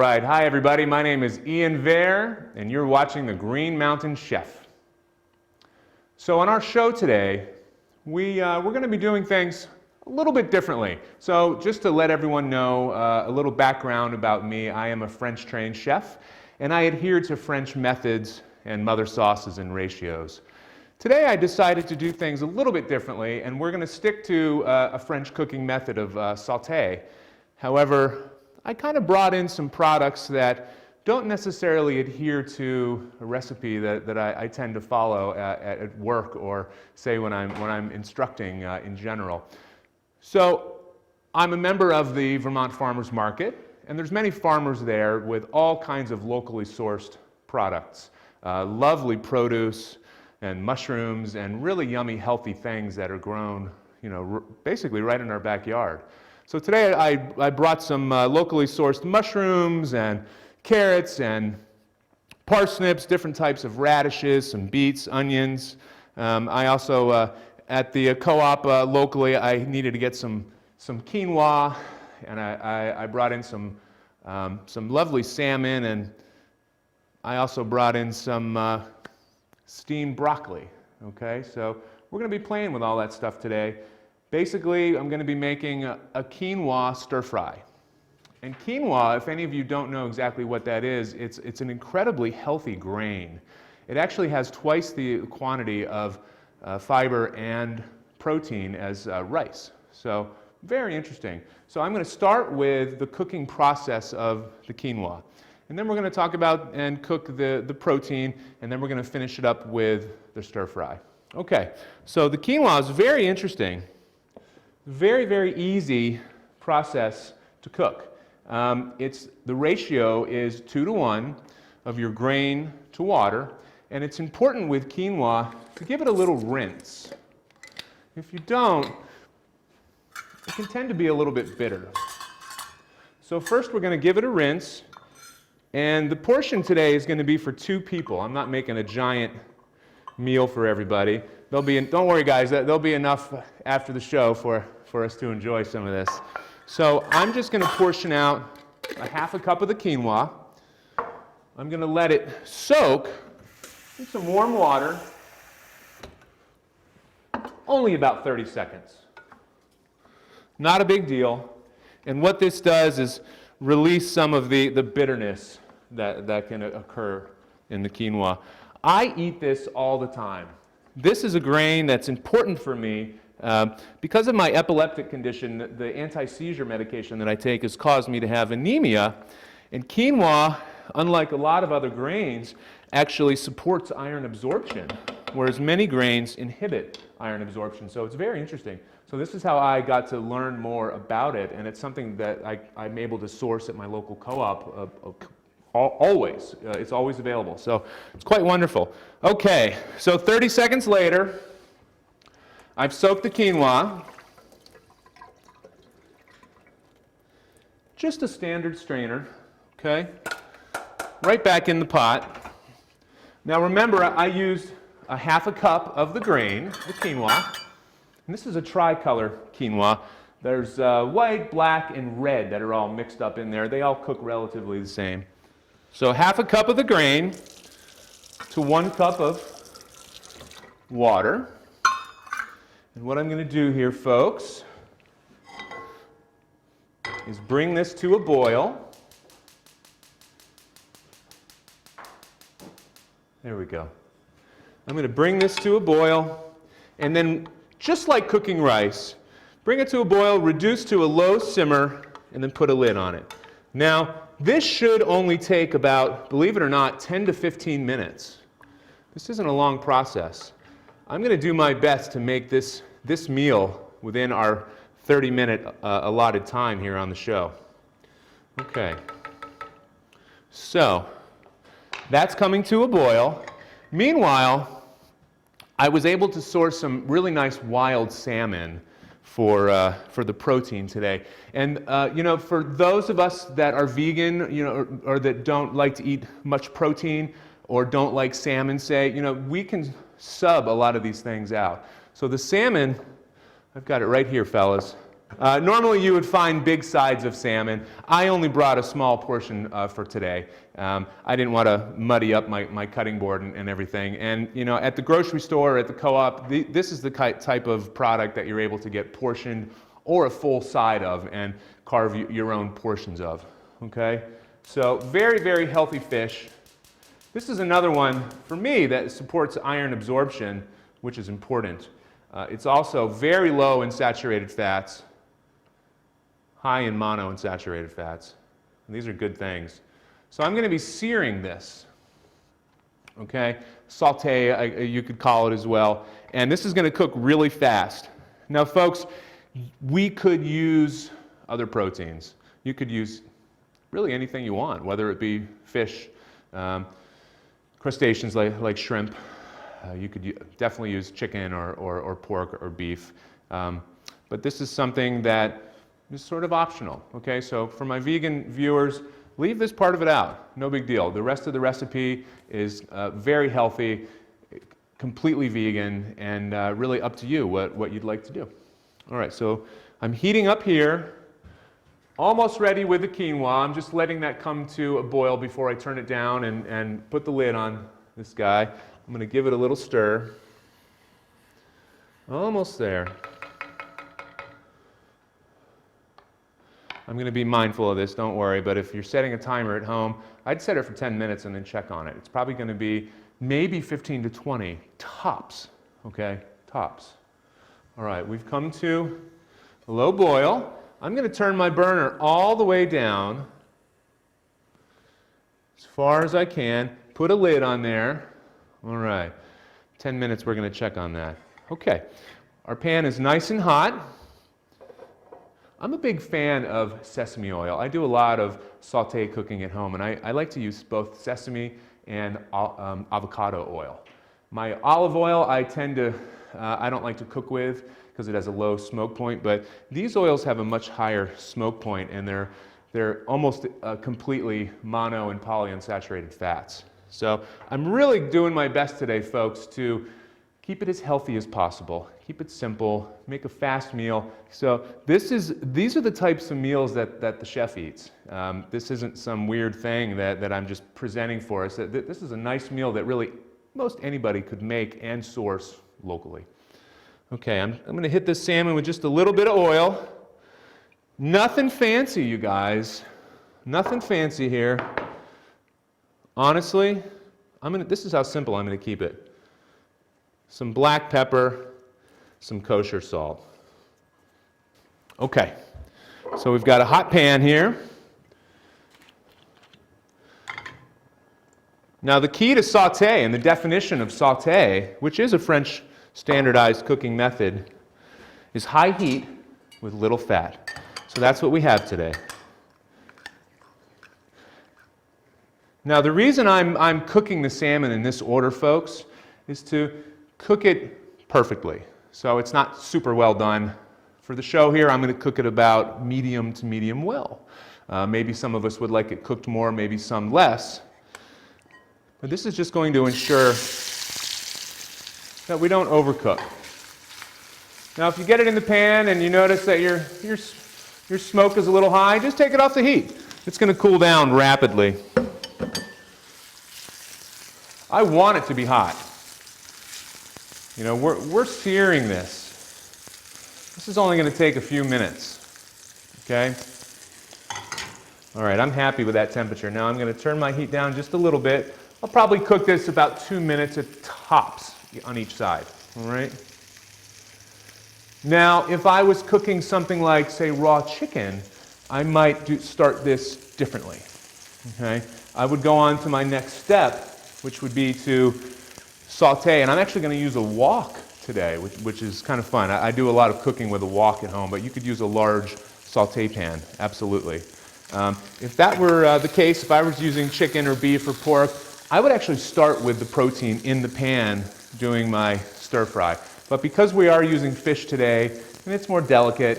right, hi everybody, my name is Ian Vair, and you're watching The Green Mountain Chef. So on our show today, we're going to be doing things a little bit differently. So just to let everyone know a little background about me, I am a French-trained chef, and I adhere to French methods and mother sauces and ratios. Today I decided to do things a little bit differently, and we're going to stick to a French cooking method of sauté. However, I kind of brought in some products that don't necessarily adhere to a recipe that I tend to follow at work or say when I'm instructing in general. So I'm a member of the Vermont Farmers Market, and there's many farmers there with all kinds of locally sourced products. Lovely produce and mushrooms and really yummy healthy things that are grown, basically right in our backyard. So today I brought some locally sourced mushrooms and carrots and parsnips, different types of radishes, some beets, onions. I also, at the co-op locally, I needed to get some quinoa, and I brought in some lovely salmon, and I also brought in some steamed broccoli. Okay, so we're going to be playing with all that stuff today. Basically, I'm going to be making a quinoa stir fry. And quinoa, if any of you don't know exactly what that is, it's an incredibly healthy grain. It actually has twice the quantity of fiber and protein as rice. So very interesting. So I'm going to start with the cooking process of the quinoa. And then we're going to talk about and cook the protein, and then we're going to finish it up with the stir fry. Okay, so the quinoa is very interesting. Very, very easy process to cook. The ratio is 2:1 of your grain to water, and it's important with quinoa to give it a little rinse. If you don't, it can tend to be a little bit bitter. So first we're going to give it a rinse, and the portion today is going to be for 2 people. I'm not making a giant meal for everybody. Don't worry guys, there'll be enough after the show for us to enjoy some of this. So I'm just going to portion out a half a cup of the quinoa. I'm going to let it soak in some warm water, only about 30 seconds. Not a big deal. And what this does is release some of the bitterness that can occur in the quinoa. I eat this all the time. This is a grain that's important for me. Because of my epileptic condition, the anti-seizure medication that I take has caused me to have anemia. And quinoa, unlike a lot of other grains, actually supports iron absorption, whereas many grains inhibit iron absorption. So it's very interesting. So this is how I got to learn more about it, and it's something that I'm able to source at my local co-op always. It's always available. So it's quite wonderful. Okay, so 30 seconds later, I've soaked the quinoa. Just a standard strainer, okay? Right back in the pot. Now remember, I used a half a cup of the grain, the quinoa. And this is a tricolor quinoa. There's white, black, and red that are all mixed up in there. They all cook relatively the same. So half a cup of the grain to 1 cup of water. And what I'm going to do here, folks, is bring this to a boil. There we go. I'm going to bring this to a boil, and then, just like cooking rice, bring it to a boil, reduce to a low simmer, and then put a lid on it. Now, this should only take about, believe it or not, 10 to 15 minutes. This isn't a long process. I'm going to do my best to make this meal within our 30-minute allotted time here on the show. Okay. So, that's coming to a boil. Meanwhile, I was able to source some really nice wild salmon for the protein today. And for those of us that are vegan, or that don't like to eat much protein, or don't like salmon, say, we can sub a lot of these things out. So the salmon, I've got it right here, fellas. Normally you would find big sides of salmon. I only brought a small portion for today. I didn't want to muddy up my cutting board and everything. And you know, at the grocery store, at the co-op, this is the type of product that you're able to get portioned or a full side of and carve your own portions of. Okay? So very, very healthy fish. This is another one for me that supports iron absorption, which is important. It's also very low in saturated fats, high in monounsaturated fats. And these are good things. So I'm going to be searing this. Okay? Saute, you could call it as well. And this is going to cook really fast. Now, folks, we could use other proteins. You could use really anything you want, whether it be fish, crustaceans like shrimp. You could definitely use chicken or pork or beef. But this is something that is sort of optional. Okay, so for my vegan viewers, leave this part of it out. No big deal. The rest of the recipe is very healthy, completely vegan, and really up to you what you'd like to do. All right, so I'm heating up here. Almost ready with the quinoa. I'm just letting that come to a boil before I turn it down and put the lid on this guy. I'm going to give it a little stir. Almost there. I'm going to be mindful of this, don't worry, but if you're setting a timer at home, I'd set it for 10 minutes and then check on it. It's probably going to be maybe 15 to 20, tops, okay, tops. All right, we've come to a low boil. I'm going to turn my burner all the way down as far as I can, put a lid on there. All right, 10 minutes, we're going to check on that. Okay, our pan is nice and hot. I'm a big fan of sesame oil. I do a lot of saute cooking at home, and I like to use both sesame and avocado oil. My olive oil I don't like to cook with because it has a low smoke point, but these oils have a much higher smoke point, and they're almost completely mono and polyunsaturated fats. So I'm really doing my best today, folks, to keep it as healthy as possible. Keep it simple, make a fast meal. So these are the types of meals that the chef eats. This isn't some weird thing that I'm just presenting for us. This is a nice meal that really most anybody could make and source locally. Okay, I'm going to hit this salmon with just a little bit of oil. Nothing fancy, you guys. Nothing fancy here. Honestly, this is how simple I'm going to keep it. Some black pepper, some kosher salt. Okay, so we've got a hot pan here. Now the key to saute, and the definition of saute, which is a French standardized cooking method, is high heat with little fat. So that's what we have today. Now the reason I'm cooking the salmon in this order, folks, is to cook it perfectly. So it's not super well done. For the show here, I'm going to cook it about medium to medium well. Maybe some of us would like it cooked more, maybe some less. But this is just going to ensure that we don't overcook. Now, if you get it in the pan and you notice that your smoke is a little high, just take it off the heat. It's going to cool down rapidly. I want it to be hot. You know, we're searing this. This is only going to take a few minutes. Okay? All right, I'm happy with that temperature. Now I'm going to turn my heat down just a little bit. I'll probably cook this about 2 minutes at tops on each side. All right? Now, if I was cooking something like, say, raw chicken, I might start this differently. Okay? I would go on to my next step, which would be to saute, and I'm actually going to use a wok today, which is kind of fun. I do a lot of cooking with a wok at home, but you could use a large saute pan, absolutely. If that were the case, if I was using chicken or beef or pork, I would actually start with the protein in the pan doing my stir fry. But because we are using fish today, and it's more delicate,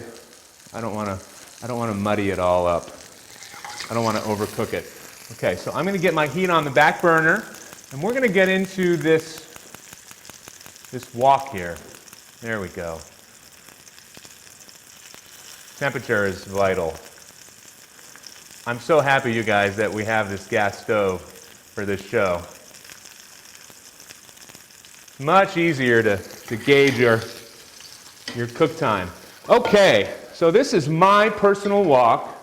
I don't want to muddy it all up. I don't want to overcook it. Okay, so I'm going to get my heat on the back burner, and we're going to get into this wok here. There we go. Temperature is vital. I'm so happy, you guys, that we have this gas stove for this show. Much easier to gauge your cook time. Okay, so this is my personal wok.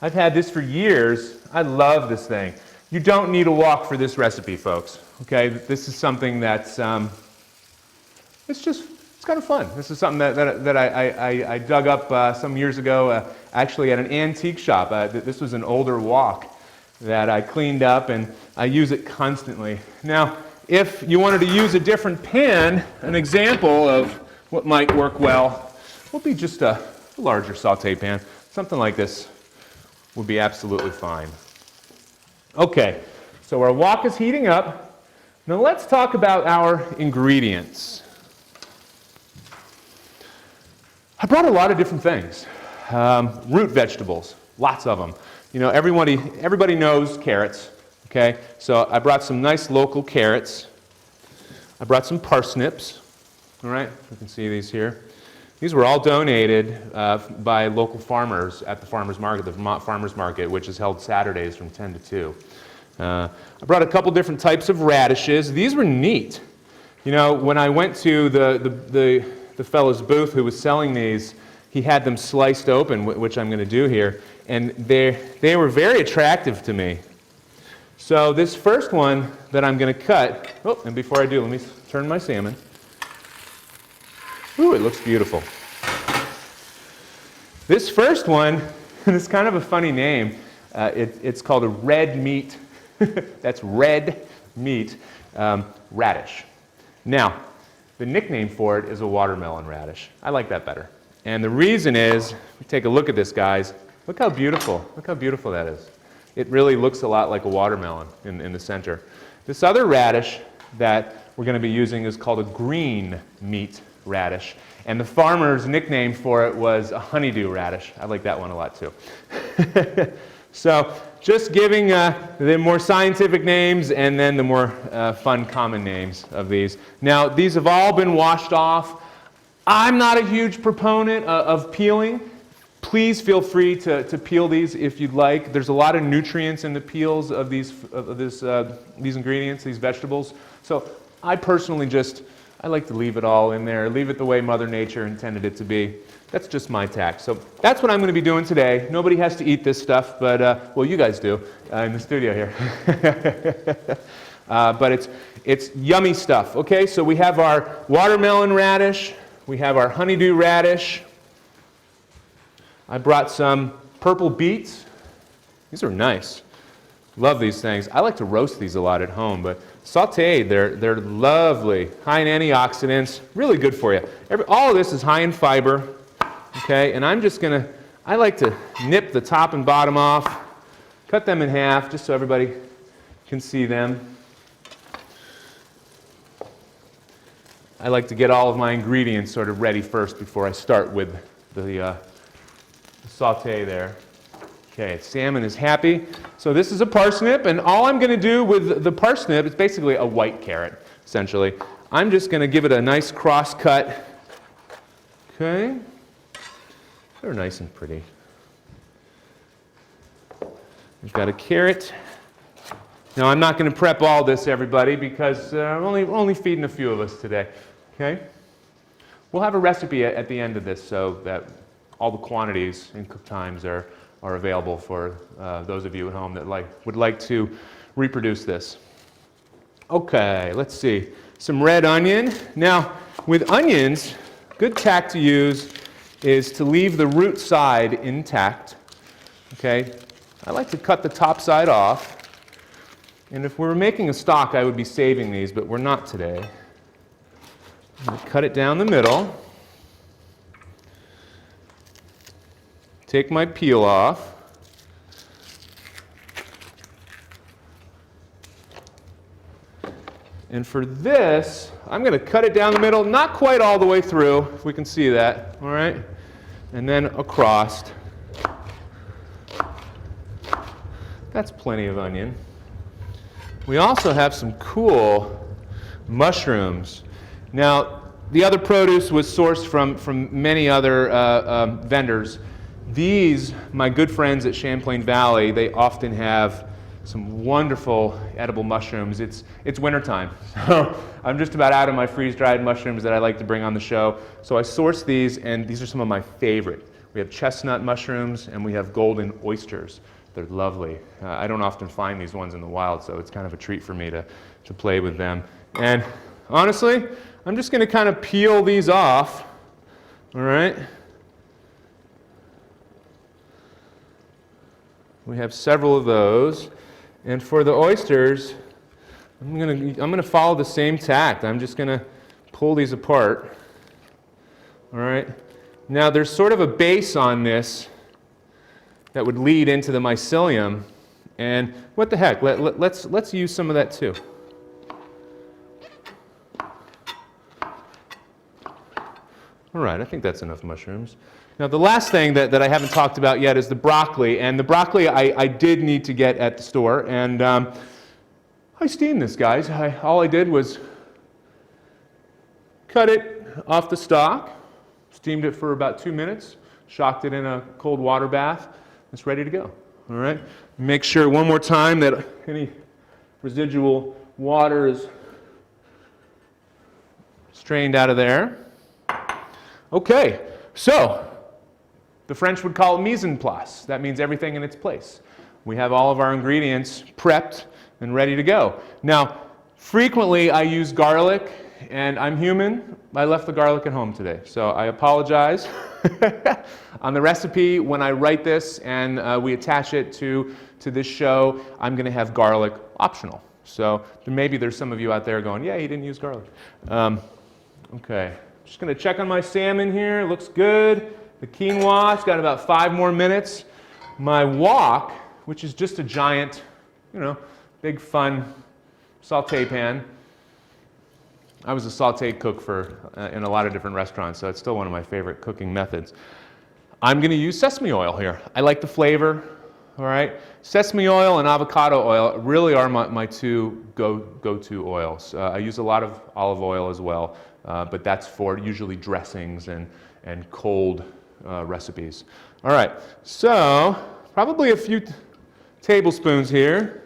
I've had this for years. I love this thing. You don't need a wok for this recipe, folks. Okay, this is something that's it's kind of fun. This is something that I dug up some years ago, actually at an antique shop. This was an older wok that I cleaned up, and I use it constantly. Now, if you wanted to use a different pan, an example of what might work well would be just a larger saute pan. Something like this would be absolutely fine. Okay, so our wok is heating up. Now let's talk about our ingredients. I brought a lot of different things. Root vegetables, lots of them. You know, everybody knows carrots, okay? So I brought some nice local carrots. I brought some parsnips, all right? You can see these here. These were all donated by local farmers at the farmers market, the Vermont Farmers Market, which is held Saturdays from 10 to 2. I brought a couple different types of radishes. These were neat. You know, when I went to the fellow's booth who was selling these, he had them sliced open, which I'm going to do here, and they were very attractive to me. So this first one that I'm going to cut, oh, and before I do, let me turn my salmon. Ooh, it looks beautiful. This first one, and it's kind of a funny name, it's called a red meat, that's red meat radish. Now, the nickname for it is a watermelon radish. I like that better. And the reason is, take a look at this, guys. Look how beautiful that is. It really looks a lot like a watermelon in the center. This other radish that we're going to be using is called a green meat radish. And the farmer's nickname for it was a honeydew radish. I like that one a lot too. So just giving the more scientific names and then the more fun common names of these. Now these have all been washed off. I'm not a huge proponent of peeling. Please feel free to peel these if you'd like. There's a lot of nutrients in the peels of these ingredients, these vegetables. So I personally I like to leave it all in there, leave it the way Mother Nature intended it to be. That's just my tack. So that's what I'm going to be doing today. Nobody has to eat this stuff, but, well, you guys do in the studio here. But it's yummy stuff. Okay, so we have our watermelon radish. We have our honeydew radish. I brought some purple beets. These are nice. Love these things. I like to roast these a lot at home, but sauteed, they're lovely. High in antioxidants, really good for you. All of this is high in fiber, okay? And I'm just gonna, I like to nip the top and bottom off, cut them in half just so everybody can see them. I like to get all of my ingredients sort of ready first before I start with the saute there. Okay, salmon is happy. So this is a parsnip, and all I'm going to do with the parsnip is basically a white carrot, essentially. I'm just going to give it a nice cross cut. Okay, they're nice and pretty. We've got a carrot. Now I'm not going to prep all this, everybody, because we're only feeding a few of us today. Okay, we'll have a recipe at the end of this so that all the quantities and cook times are available for those of you at home that would like to reproduce this. Okay, let's see. Some red onion. Now, with onions, good tack to use is to leave the root side intact. Okay, I like to cut the top side off. And if we were making a stock, I would be saving these, but we're not today. I'm going to cut it down the middle. Take my peel off. And for this, I'm going to cut it down the middle, not quite all the way through, if we can see that, all right? And then across. That's plenty of onion. We also have some cool mushrooms. Now, The other produce was sourced from many other vendors. These, my good friends at Champlain Valley, they often have some wonderful edible mushrooms. It's wintertime, so I'm just about out of my freeze-dried mushrooms that I like to bring on the show. So I sourced these, and these are some of my favorite. We have chestnut mushrooms, and we have golden oysters. They're lovely. I don't often find these ones in the wild, so it's kind of a treat for me to play with them. And honestly, I'm just going to kind of peel these off, all right? We have several of those. And for the oysters, I'm going to follow the same tact. I'm just going to pull these apart, all right? Now, there's sort of a base on this that would lead into the mycelium. And what the heck, let's use some of that too. All right, I think that's enough mushrooms. Now, the last thing that I haven't talked about yet is the broccoli. And the broccoli I did need to get at the store. And I steamed this, guys. All I did was cut it off the stalk, steamed it for about 2 minutes, shocked it in a cold water bath. It's ready to go. All right? Make sure one more time that any residual water is strained out of there. Okay, so the French would call it mise en place. That means everything in its place. We have all of our ingredients prepped and ready to go. Now, frequently I use garlic, and I'm human. I left the garlic at home today, so I apologize. On the recipe, when I write this and we attach it to this show, I'm going to have garlic optional. So maybe there's some of you out there going, yeah, he didn't use garlic. Okay. Just going to check on my salmon here. It looks good. The quinoa, it's got about 5 more minutes. My wok, which is just a giant, big fun saute pan. I was a saute cook in a lot of different restaurants, so it's still one of my favorite cooking methods. I'm going to use sesame oil here. I like the flavor, all right? Sesame oil and avocado oil really are my two go-to oils. I use a lot of olive oil as well. But that's for usually dressings and cold recipes. All right, so probably a few tablespoons here.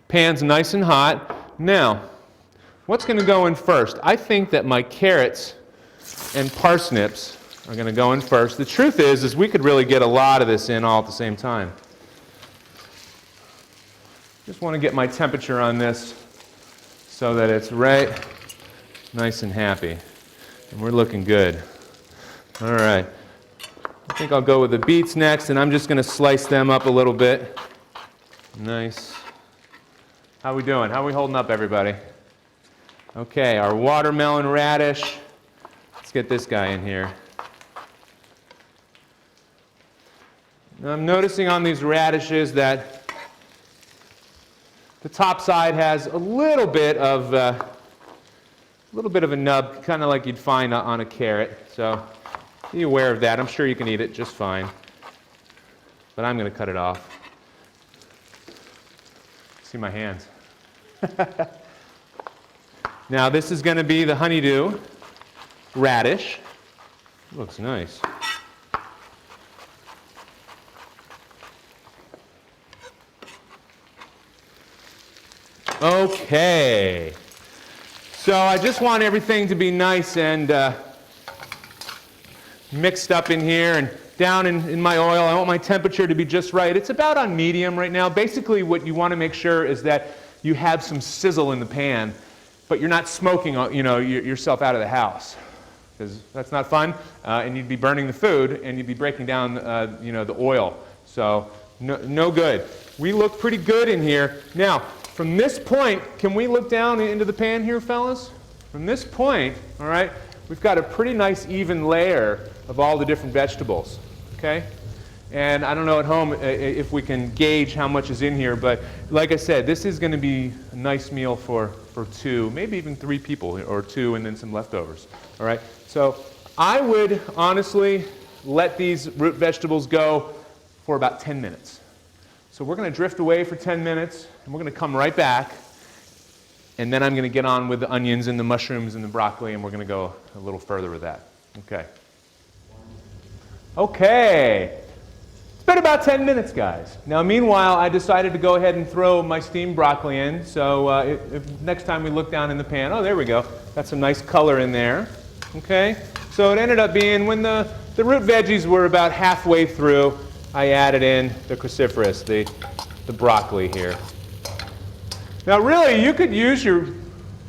Pan's nice and hot. Now, what's going to go in first? I think that my carrots and parsnips are going to go in first. The truth is we could really get a lot of this in all at the same time. Just want to get my temperature on this so that it's right nice and happy. And we're looking good. All right. I think I'll go with the beets next, and I'm just going to slice them up a little bit. Nice. How we doing? How we holding up, everybody? Okay, our watermelon radish. Let's get this guy in here. Now I'm noticing on these radishes that the top side has a little bit of a nub, kind of like you'd find on a carrot. So be aware of that. I'm sure you can eat it just fine. But I'm going to cut it off. See my hands. Now this is going to be the honeydew radish. Looks nice. Okay. So I just want everything to be nice and mixed up in here and down in my oil. I want my temperature to be just right. It's about on medium right now. Basically what you want to make sure is that you have some sizzle in the pan, but you're not smoking yourself out of the house, because that's not fun, and you'd be burning the food and you'd be breaking down the oil. So no good. We look pretty good in here. Now, from this point, can we look down into the pan here, fellas? From this point, all right, we've got a pretty nice even layer of all the different vegetables, okay? And I don't know at home if we can gauge how much is in here, but like I said, this is going to be a nice meal for 2, maybe even 3 people, or 2 and then some leftovers, all right? So I would honestly let these root vegetables go for about 10 minutes. So we're going to drift away for 10 minutes, and we're going to come right back. And then I'm going to get on with the onions and the mushrooms and the broccoli, and we're going to go a little further with that. Okay. Okay. It's been about 10 minutes, guys. Now, meanwhile, I decided to go ahead and throw my steamed broccoli in. So if next time we look down in the pan, oh, there we go. Got some nice color in there. Okay. So it ended up being when the root veggies were about halfway through, I added in the cruciferous, the broccoli here. Now, really, you could use your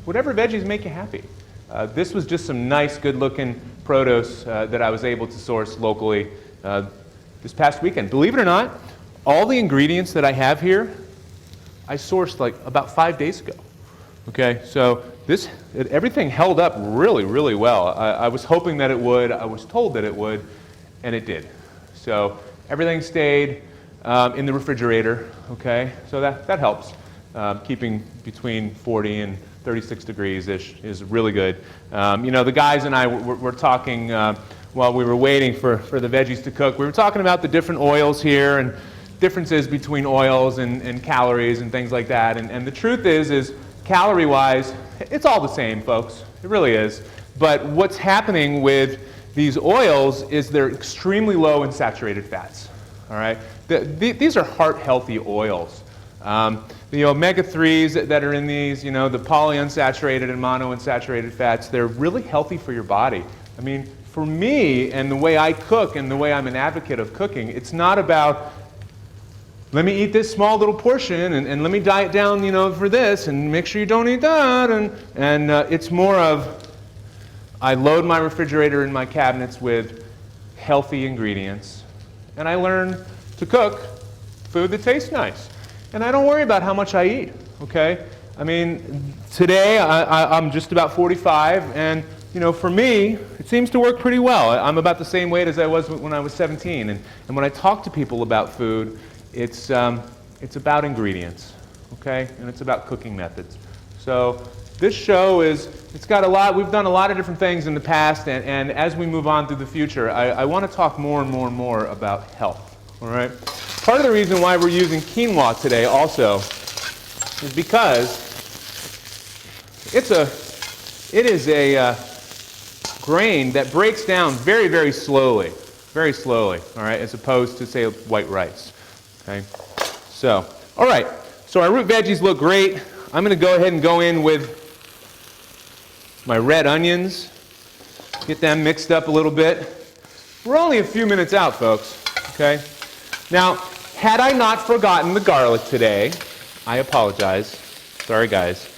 whatever veggies make you happy. This was just some nice, good-looking produce that I was able to source locally this past weekend. Believe it or not, all the ingredients that I have here, I sourced like about 5 days ago. Okay, so everything held up really, really well. I was hoping that it would. I was told that it would, and it did. So everything stayed in the refrigerator. Okay, so that helps. Keeping between 40 and 36 degrees-ish is really good. You know, the guys and I were talking while we were waiting for the veggies to cook. We were talking about the different oils here and differences between oils and calories and things like that. And the truth is calorie-wise, it's all the same, folks. It really is. But what's happening with these oils is they're extremely low in saturated fats. All right? These are heart-healthy oils. The omega-3s that are in these, you know, the polyunsaturated and monounsaturated fats, they're really healthy for your body. I mean, for me and the way I cook and the way I'm an advocate of cooking, it's not about, let me eat this small little portion and let me diet down, you know, for this and make sure you don't eat that. And it's more of, I load my refrigerator and my cabinets with healthy ingredients, and I learn to cook food that tastes nice. And I don't worry about how much I eat, okay? I mean, today I'm just about 45, and you know, for me, it seems to work pretty well. I'm about the same weight as I was when I was 17, and when I talk to people about food, it's about ingredients, okay? And it's about cooking methods. So this show it's got a lot, we've done a lot of different things in the past, and as we move on through the future, I want to talk more and more and more about health, all right? Part of the reason why we're using quinoa today also is because it is a grain that breaks down very, very slowly, all right, as opposed to, say, white rice, okay? So, all right, so our root veggies look great. I'm going to go ahead and go in with my red onions, get them mixed up a little bit. We're only a few minutes out, folks, okay? Now, had I not forgotten the garlic today, I apologize. Sorry, guys.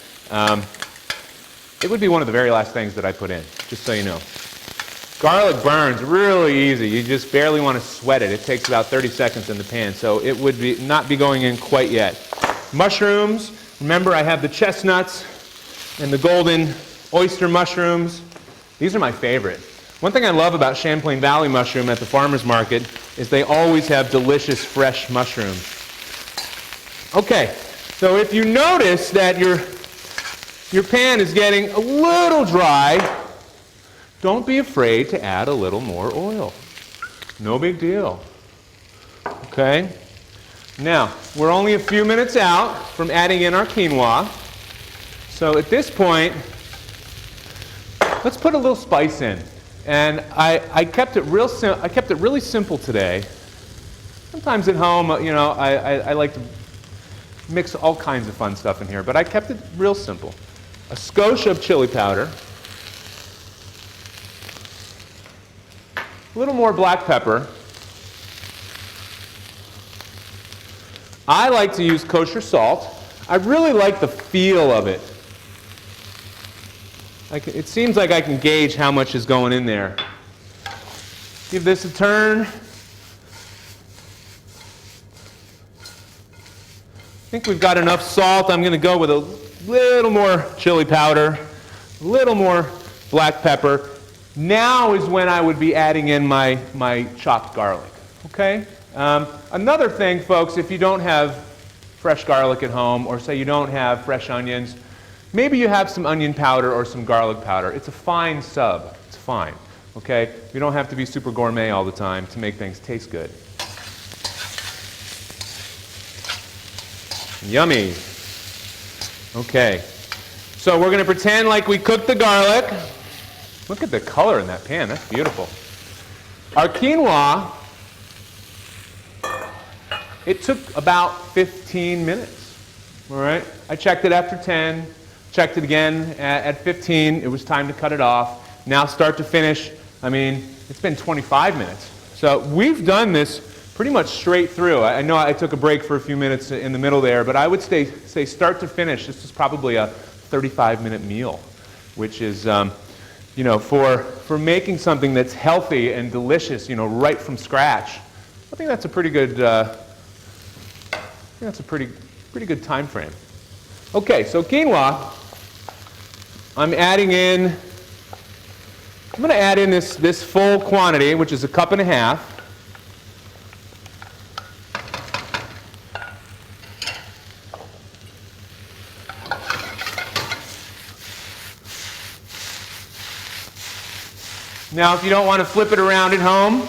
It would be one of the very last things that I put in, just so you know. Garlic burns really easy. You just barely want to sweat it. It takes about 30 seconds in the pan, so it would not be going in quite yet. Mushrooms. Remember, I have the chestnuts and the golden oyster mushrooms. These are my favorite. One thing I love about Champlain Valley mushroom at the farmer's market is they always have delicious fresh mushrooms. Okay, so if you notice that your pan is getting a little dry, don't be afraid to add a little more oil. No big deal. Okay? Now, we're only a few minutes out from adding in our quinoa. So at this point, let's put a little spice in. And I kept it really simple today. Sometimes at home, you know, I like to mix all kinds of fun stuff in here, but I kept it real simple. A skosh of chili powder, a little more black pepper. I like to use kosher salt. I really like the feel of it. It seems like I can gauge how much is going in there. Give this a turn. I think we've got enough salt. I'm going to go with a little more chili powder, a little more black pepper. Now is when I would be adding in my chopped garlic. Okay? Another thing, folks, if you don't have fresh garlic at home, or say you don't have fresh onions, maybe you have some onion powder or some garlic powder. It's a fine sub. It's fine. Okay? You don't have to be super gourmet all the time to make things taste good. Yummy. Okay. So we're going to pretend like we cooked the garlic. Look at the color in that pan. That's beautiful. Our quinoa, it took about 15 minutes. All right? I checked it after 10, checked it again at 15. It was time to cut it off. Now start to finish, I mean, it's been 25 minutes. So we've done this pretty much straight through. I know I took a break for a few minutes in the middle there, but I would say start to finish, this is probably a 35-minute meal, which is, you know, for making something that's healthy and delicious, you know, right from scratch. I think that's a pretty good, pretty good time frame. Okay, so quinoa, I'm going to add in this full quantity, which is 1.5 cups. Now, if you don't want to flip it around at home,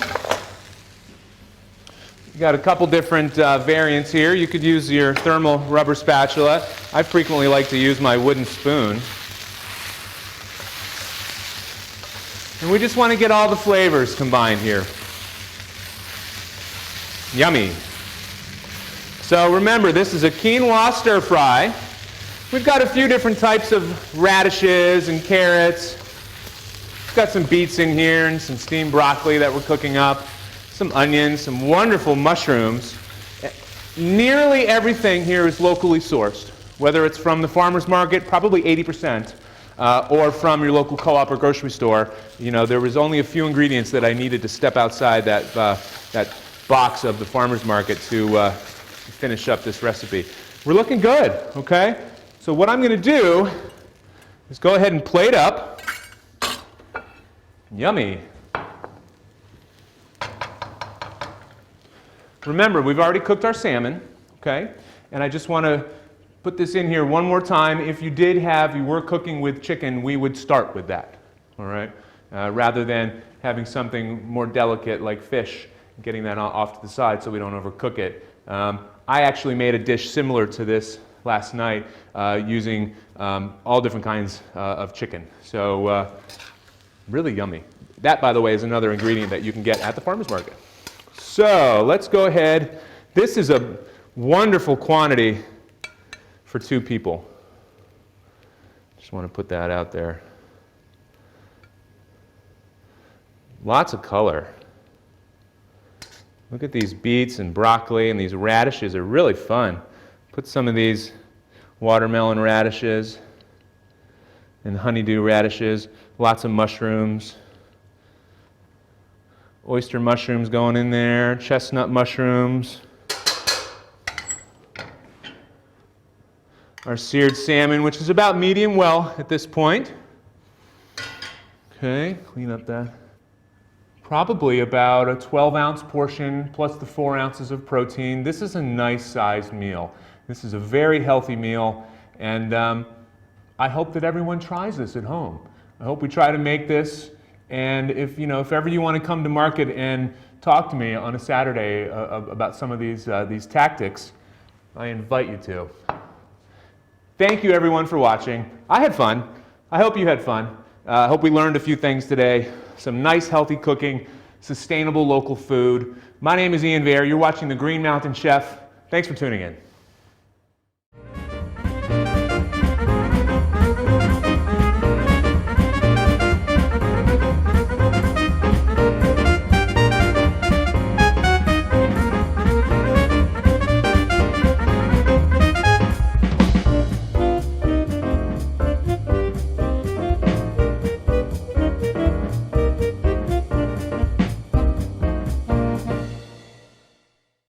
you got a couple different variants here. You could use your thermal rubber spatula. I frequently like to use my wooden spoon. And we just want to get all the flavors combined here. Yummy. So remember, this is a quinoa stir fry. We've got a few different types of radishes and carrots. We've got some beets in here and some steamed broccoli that we're cooking up, some onions, some wonderful mushrooms. Nearly everything here is locally sourced, whether it's from the farmer's market, probably 80%, or from your local co-op or grocery store. You know, there was only a few ingredients that I needed to step outside that box of the farmer's market to finish up this recipe. We're looking good, okay? So what I'm going to do is go ahead and plate up. Yummy. Remember, we've already cooked our salmon, okay? And I just want to put this in here one more time. If you were cooking with chicken, we would start with that, all right? Rather than having something more delicate like fish, getting that off to the side so we don't overcook it. I actually made a dish similar to this last night using all different kinds of chicken. So really yummy. That, by the way, is another ingredient that you can get at the farmer's market. So let's go ahead. This is a wonderful quantity for 2 people. Just want to put that out there. Lots of color. Look at these beets and broccoli, and these radishes are really fun. Put some of these watermelon radishes and honeydew radishes, lots of mushrooms, oyster mushrooms going in there, chestnut mushrooms, our seared salmon, which is about medium well at this point. Okay, clean up that. Probably about a 12-ounce portion plus the 4 ounces of protein. This is a nice sized meal. This is a very healthy meal, and I hope that everyone tries this at home. I hope we try to make this, and if ever you want to come to market and talk to me on a Saturday about some of these tactics, I invite you to. Thank you everyone for watching. I had fun. I hope you had fun. I hope we learned a few things today. Some nice healthy cooking, sustainable local food. My name is Ian Vair. You're watching The Green Mountain Chef. Thanks for tuning in.